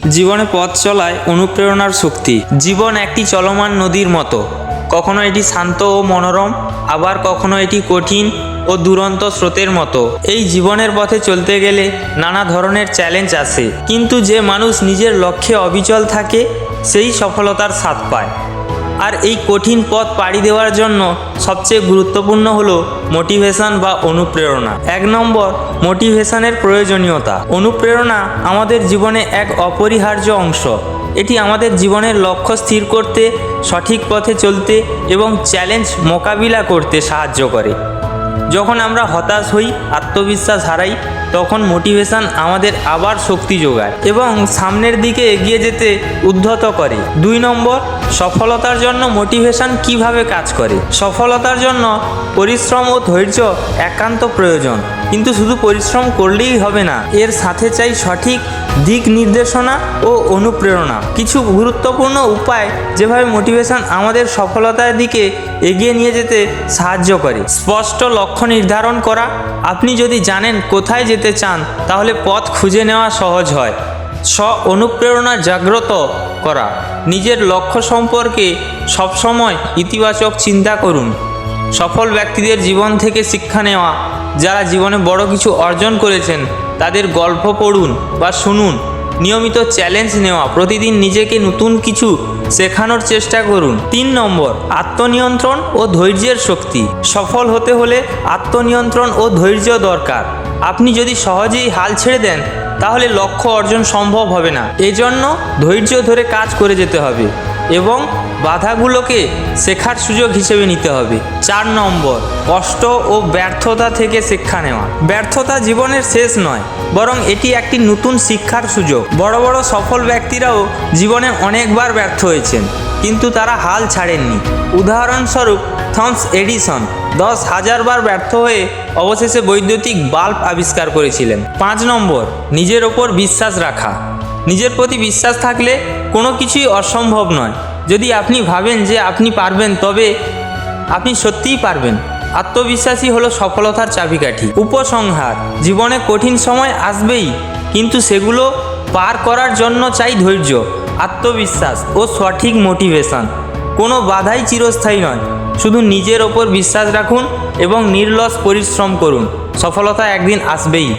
জীবনে পথ চলায় অনুপ্রেরণার শক্তি। জীবন একটি চলমান নদীর মতো, কখনো এটি শান্ত ও মনোরম, আবার কখনো এটি কঠিন ও দুরন্ত স্রোতের মতো। এই জীবনের পথে চলতে গেলে নানা ধরনের চ্যালেঞ্জ আসে, কিন্তু যে মানুষ নিজের লক্ষ্যে অবিচল থাকে সেই সফলতার স্বাদ পায়। আর এই কঠিন পথ পাড়ি দেওয়ার জন্য সবচেয়ে গুরুত্বপূর্ণ হলো মোটিভেশন বা অনুপ্রেরণা। 1 নম্বর, মোটিভেশনের প্রয়োজনীয়তা। অনুপ্রেরণা আমাদের জীবনে এক অপরিহার্য অংশ। এটি আমাদের জীবনের লক্ষ্য স্থির করতে, সঠিক পথে চলতে এবং চ্যালেঞ্জ মোকাবিলা করতে সাহায্য করে। যখন আমরা হতাশ হই, আত্মবিশ্বাস হারাই, তখন মোটিভেশন আমাদের আবার শক্তি যোগায় এবং সামনের দিকে এগিয়ে যেতে উদ্ধত করে। 2 নম্বর, সফলতার জন্য মোটিভেশন কিভাবে কাজ করে। সফলতার জন্য পরিশ্রম ও ধৈর্য একান্ত প্রয়োজন, কিন্তু শুধু পরিশ্রম করলেই হবে না, এর সাথে চাই সঠিক দিক নির্দেশনা ও অনুপ্রেরণা। কিছু গুরুত্বপূর্ণ উপায় যেভাবে মোটিভেশন আমাদের সফলতার দিকে এগিয়ে নিয়ে যেতে সাহায্য করে। স্পষ্ট লক্ষ্য নির্ধারণ করা। আপনি যদি জানেন কোথায় যেতে চান, তাহলে পথ খুঁজে নেওয়া সহজ হয়। অনুপ্রেরণা জাগ্রত করা। নিজের লক্ষ্য সম্পর্কে সবসময় ইতিবাচক চিন্তা করুন। সফল ব্যক্তিদের জীবন থেকে শিক্ষা নেওয়া। যারা জীবনে বড় কিছু অর্জন করেছেন তাদের গল্প পড়ুন বা শুনুন। নিয়মিত চ্যালেঞ্জ নেওয়া। প্রতিদিন নিজেকে নতুন কিছু শেখানোর চেষ্টা করুন। 3 নম্বর, আত্মনিয়ন্ত্রণ ও ধৈর্যের শক্তি। সফল হতে হলে আত্মনিয়ন্ত্রণ ও ধৈর্য দরকার। আপনি যদি সহজেই হাল ছেড়ে দেন, তাহলে লক্ষ্য অর্জন সম্ভব হবে না। এজন্য ধৈর্য ধরে কাজ করে যেতে হবে এবং বাধাগুলোকে শেখার সুযোগ হিসেবে নিতে হবে। 4 নম্বর, কষ্ট ও ব্যর্থতা থেকে শিক্ষা নেওয়া। ব্যর্থতা জীবনের শেষ নয়, বরং এটি একটি নতুন শিক্ষার সুযোগ। বড় বড় সফল ব্যক্তিরাও জীবনে অনেকবার ব্যর্থ হয়েছেন, কিন্তু তারা হাল ছাড়েননি। উদাহরণস্বরূপ থমাস এডিসন 10,000 বার ব্যর্থ হয়ে অবশেষে বৈদ্যুতিক বাল্ব আবিষ্কার করেছিলেন। 5 নম্বর, নিজের ওপর বিশ্বাস রাখা। নিজের প্রতি বিশ্বাস থাকলে কোনো কিছুই অসম্ভব নয়। যদি আপনি ভাবেন যে আপনি পারবেন, তবে আপনি সত্যিই পারবেন। আত্মবিশ্বাসই হলো সফলতার চাবিকাঠি। উপসংহার: জীবনে কঠিন সময় আসবেই, কিন্তু সেগুলো পার করার জন্য চাই ধৈর্য, আত্মবিশ্বাস ও সঠিক মোটিভেশন। কোনো বাধাই চিরস্থায়ী নয়। শুধু নিজের ওপর বিশ্বাস রাখুন এবং নিরলস পরিশ্রম করুন। সফলতা একদিন আসবেই।